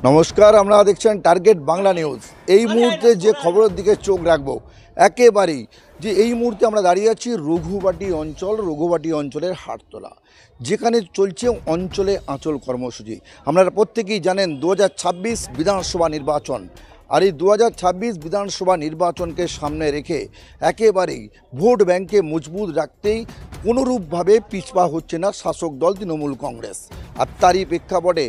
নমস্কার, আপনারা দেখছেন টার্গেট বাংলা নিউজ। এই মুহূর্তে যে খবরের দিকে চোখ রাখবো একেবারেই, যে এই মুহূর্তে আমরা দাঁড়িয়ে আছি রঘুবাটি অঞ্চলের হাটতলা, যেখানে চলছে অঞ্চলে আঁচল কর্মসূচি। আপনারা প্রত্যেকেই জানেন 2026 বিধানসভা নির্বাচন, আর এই 2026 বিধানসভা নির্বাচনকে সামনে রেখে একেবারেই ভোট ব্যাংকে মজবুত রাখতেই কোনোরূপভাবে পিছপা হচ্ছে না শাসক দল তৃণমূল কংগ্রেস। আর তারই প্রেক্ষাপটে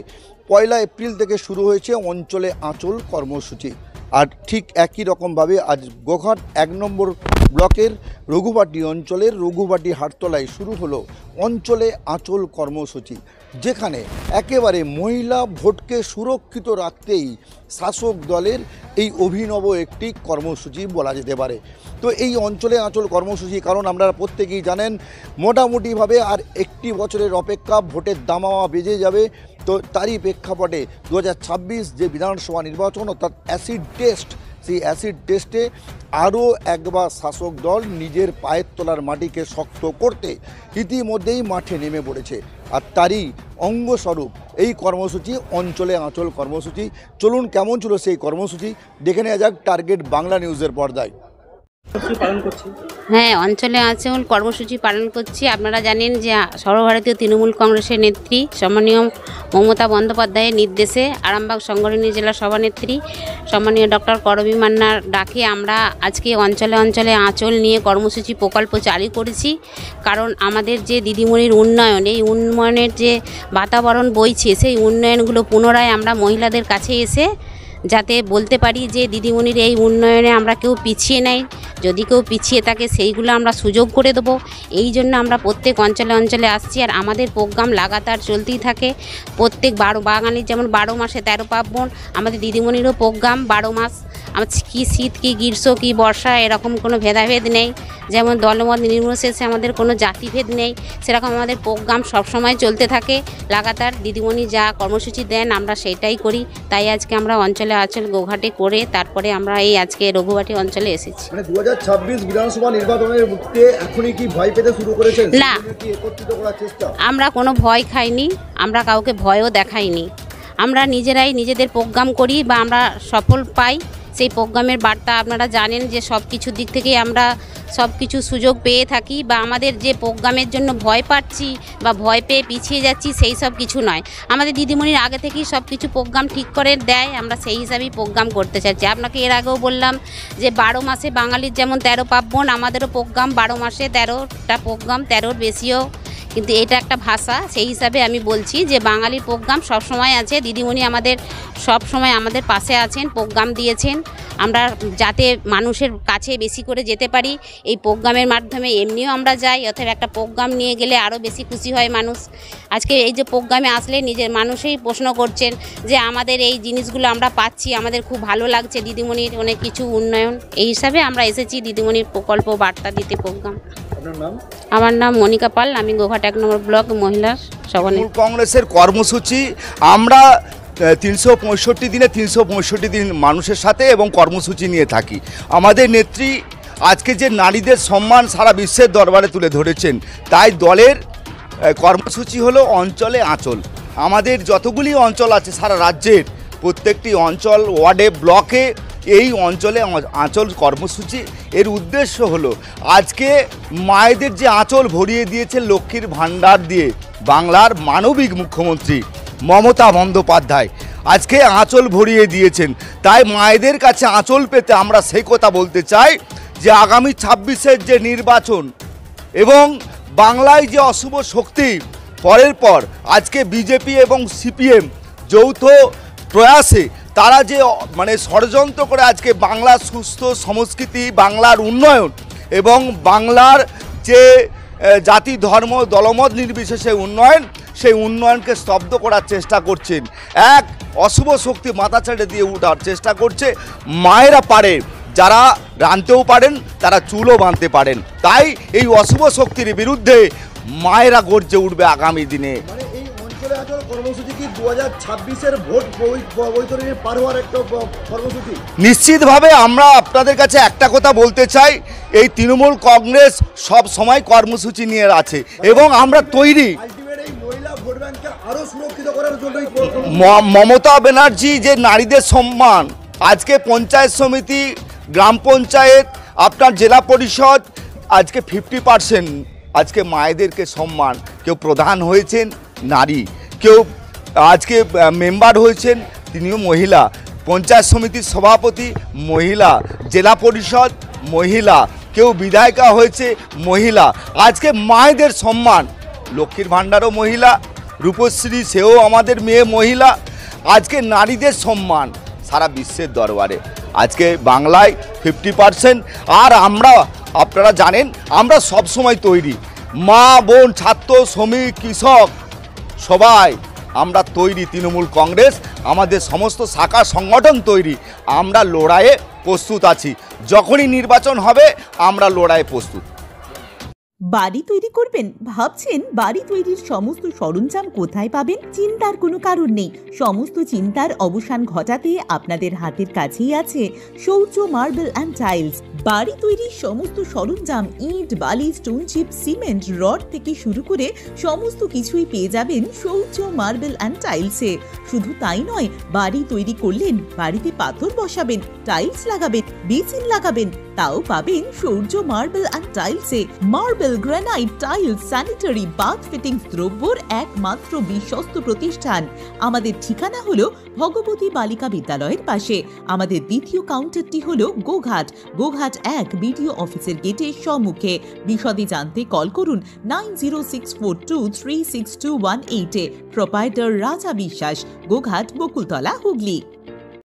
1 এপ্রিল থেকে শুরু হয়েছে অঞ্চলে আঁচল কর্মসূচি। আর ঠিক একই রকমভাবে আজ গোঘাট 1 নম্বর ব্লকের রঘুবাটি অঞ্চলের রঘুবাটি হাটতলায় শুরু হলো অঞ্চলে আঁচল কর্মসূচি, যেখানে একেবারে মহিলা ভোটকে সুরক্ষিত রাখতেই শাসক দলের এই অভিনব একটি কর্মসূচি বলা যেতে পারে। তো এই অঞ্চলে আঁচল কর্মসূচি, কারণ আপনারা প্রত্যেকেই জানেন মোটামুটিভাবে আর একটি বছরের অপেক্ষা, ভোটের দামামা বেজে যাবে। তো তারই প্রেক্ষাপটে 2026 যে বিধানসভা নির্বাচন অর্থাৎ অ্যাসিড টেস্ট, সেই অ্যাসিড টেস্টে আরও একবার শাসক দল নিজের পায়ের তলার মাটিকে শক্ত করতে ইতিমধ্যেই মাঠে নেমে পড়েছে। আর তারই অঙ্গস্বরূপ এই কর্মসূচি অঞ্চলে আঁচল কর্মসূচি। চলুন কেমন ছিল সেই কর্মসূচি দেখে নেওয়া যাক টার্গেট বাংলা নিউজের পর্দায়। হ্যাঁ, অঞ্চলে আঁচল কর্মসূচি পালন করছি। আপনারা জানেন যে সর্বভারতীয় তৃণমূল কংগ্রেসের নেত্রী সম্মানীয় মমতা বন্দ্যোপাধ্যায়ের নির্দেশে আরামবাগ সংগঠনী জেলা সভানেত্রী সম্মানীয় ডক্টর করবী মান্নার ডাকে আমরা আজকে অঞ্চলে অঞ্চলে আঁচল নিয়ে কর্মসূচি প্রকল্প চালু করেছি। কারণ আমাদের যে দিদিমণির উন্নয়ন, এই উন্নয়নের যে বাতাবরণ বইছে, সেই উন্নয়নগুলো পুনরায় আমরা মহিলাদের কাছে এসে যাতে বলতে পারি যে দিদিমণির এই উন্নয়নে আমরা কেউ পিছিয়ে নেই, যদি কেউ পিছিয়ে থাকে সেইগুলো আমরা সুযোগ করে দেবো। এই জন্য আমরা প্রত্যেক অঞ্চলে অঞ্চলে আসছি। আর আমাদের প্রোগ্রাম লাগাতার চলতেই থাকে। প্রত্যেক বাঙালির যেমন 12 মাসে 13 পার্বণ, আমাদের দিদিমণিরও প্রোগ্রাম 12 মাস। আমার কি শীত কি গ্রীষ্ম কি বর্ষা এরকম কোনো ভেদাভেদ নেই, যেমন দলমত নির্বিশেষে আমাদের কোনো জাতিভেদ নেই, সেরকম আমাদের প্রোগ্রাম সবসময় চলতে থাকে লাগাতার। দিদিমণি যা কর্মসূচি দেন আমরা সেটাই করি। তাই আজকে আমরা অঞ্চলে আঁচল গোঘাটে করে তারপরে আমরা এই আজকে রঘুবাটি অঞ্চলে এসেছি। 2026 বিধানসভা নির্বাচনের মুখে এখনই কি ভয় পেতে শুরু করেছেন? না, আমরা কোনো ভয় খাইনি, আমরা কাউকে ভয়ও দেখাইনি। আমরা নিজেরাই নিজেদের প্রোগ্রাম করি বা আমরা সফল পাই। সেই প্রোগ্রামের বার্তা আপনারা জানেন যে সব কিছু দিক থেকে আমরা সব কিছু সুযোগ পেয়ে থাকি, বা আমাদের যে প্রোগ্রামের জন্য ভয় পাচ্ছি বা ভয় পেয়ে পিছিয়ে যাচ্ছি সেই সব কিছু নয়। আমাদের দিদিমণির আগে থেকেই সব কিছু প্রোগ্রাম ঠিক করে দেয়, আমরা সেই হিসাবেই প্রোগ্রাম করতে চাইছি। আপনাকে এর আগেও বললাম যে 12 মাসে বাঙালির যেমন 13 পার্বণ, আমাদেরও প্রোগ্রাম 12 মাসে 13টা প্রোগ্রাম, 13-র বেশিও, কিন্তু এটা একটা ভাষা। সেই হিসাবে আমি বলছি যে বাঙালির প্রোগ্রাম সবসময় আছে। দিদিমণি আমাদের সব সময় আমাদের পাশে আছেন, প্রোগ্রাম দিয়েছেন। আমরা যাতে মানুষের কাছে বেশি করে যেতে পারি এই প্রোগ্রামের মাধ্যমে, এমনিও আমরা যাই, অথবা একটা প্রোগ্রাম নিয়ে গেলে আরও বেশি খুশি হয় মানুষ। আজকে এই যে প্রোগ্রামে আসলে নিজের মানুষই প্রশ্ন করছেন যে আমাদের এই জিনিসগুলো আমরা পাচ্ছি, আমাদের খুব ভালো লাগছে, দিদিমণির অনেক কিছু উন্নয়ন। এই হিসাবে আমরা এসেছি দিদিমণির প্রকল্প বার্তা দিতে প্রোগ্রাম। আমার নাম মনিকা পাল, আমি গোঘাট 1 নম্বর ব্লক মহিলা সভানেত্রী। কংগ্রেসের কর্মসূচি আমরা 365 দিনে 365 দিন মানুষের সাথে এবং কর্মসূচি নিয়ে থাকি। আমাদের নেত্রী আজকে যে নারীদের সম্মান সারা বিশ্বের দরবারে তুলে ধরেছেন, তাই দলের কর্মসূচি হলো অঞ্চলে আঁচল। আমাদের যতগুলি অঞ্চল আছে সারা রাজ্যের প্রত্যেকটি অঞ্চল, ওয়ার্ডে, ব্লকে এই অঞ্চলে আঁচল কর্মসূচি। এর উদ্দেশ্য হলো আজকে মায়েদের যে আঁচল ভরিয়ে দিয়েছে লক্ষ্মীর ভাণ্ডার দিয়ে বাংলার মানবিক মুখ্যমন্ত্রী মমতা বন্দ্যোপাধ্যায়, আজকে আঁচল ভরিয়ে দিয়েছেন। তাই মায়েদের কাছে আঁচল পেতে আমরা সেই কথা বলতে চাই যে আগামী 26-এর যে নির্বাচন এবং বাংলায় যে অশুভ শক্তি পরের পর আজকে বিজেপি এবং সিপিএম যৌথ প্রয়াসে তারা যে ষড়যন্ত্র করে আজকে বাংলার সুস্থ সংস্কৃতি, বাংলার উন্নয়ন এবং বাংলার যে জাতি ধর্ম দলমত নির্বিশেষে উন্নয়ন, সেই উন্নয়নকে স্তব্ধ করার চেষ্টা করছেন। এক অশুভ শক্তি মাথা ছেড়ে দিয়ে উঠার চেষ্টা করছে। মায়েরা পারে, যারা রাঁধতেও পারেন তারা চুলও বাঁধতে পারেন। তাই এই অশুভ শক্তির বিরুদ্ধে মায়েরা গর্জে উঠবে আগামী দিনে। নিশ্চিতভাবে আমরা আপনাদের কাছে একটা কথা বলতে চাই, এই তৃণমূল কংগ্রেস সব সময় কর্মসূচি নিয়ে আছে এবং আমরা তৈরি। মমতা ব্যানার্জি যে নারীদের সম্মান, আজকে পঞ্চায়েত সমিতি, গ্রাম পঞ্চায়েত, আপনার জেলা পরিষদ, আজকে 50% আজকে মায়েদেরকে সম্মান। কেউ প্রধান হয়েছেন নারী, কেউ আজকে মেম্বার হয়েছেন তিনিও মহিলা, পঞ্চায়েত সমিতির সভাপতি মহিলা, জেলা পরিষদ মহিলা, কেউ বিধায়িকা হয়েছে মহিলা। আজকে মায়েদের সম্মান, লক্ষ্মীর ভাণ্ডারও মহিলা, রূপশ্রী সেও আমাদের মেয়ে মহিলা। আজকে নারীদের সম্মান সারা বিশ্বের দরবারে, আজকে বাংলায় 50%। আর আমরা, আপনারা জানেন, আমরা সব সময় তৈরি, মা বোন ছাত্র শ্রমিক কৃষক সবাই আমরা তৈরি। তৃণমূল কংগ্রেস আমাদের সমস্ত শাখা সংগঠন তৈরি, আমরা লড়াইয়ে প্রস্তুত আছি। যখনই নির্বাচন হবে আমরা লড়াইয়ে প্রস্তুত। বাড়ি তৈরি করবেন ভাবছেন? বাড়ি তৈরির সমস্ত সরঞ্জাম কোথায় পাবেন? চিন্তার কোনো কারণ নেই। সমস্ত চিন্তার অবসান ঘটাতে আপনাদের হাতের কাছেই আছে শৌর্য মার্বেল অ্যান্ড টাইলস। বাড়ি তৈরির সমস্ত সরঞ্জাম, ইট, বালি, স্টোন চিপ, সিমেন্ট, রড থেকে শুরু করে সমস্ত কিছুই পেয়ে যাবেন শৌর্য মার্বেল অ্যান্ড টাইলসে। শুধু তাই নয়, বাড়ি তৈরি করলেন, বাড়িতে পাথর বসাবেন, টাইলস লাগাবেন, বেসিন লাগাবেন, তাও পাবেন শৌর্য মার্বেল অ্যান্ড টাইলসে। Marble, granite, tiles, sanitary, bath fittings দ্রব্যর একমাত্র বিশ্বস্ত প্রতিষ্ঠান। আমাদের ঠিকানা হলো ভগবতী বালিকা বিদ্যালয়ের পাশে। আমাদের দ্বিতীয় কাউন্টারটি হলো গোঘাট 1 বিডিও অফিসের গেটের সম্মুখে। বিশদে জানতে কল করুন 9064236218 এ। প্রোপাইটার রাজা বিশ্বাস, গোঘাট, বকুলতলা, হুগলি।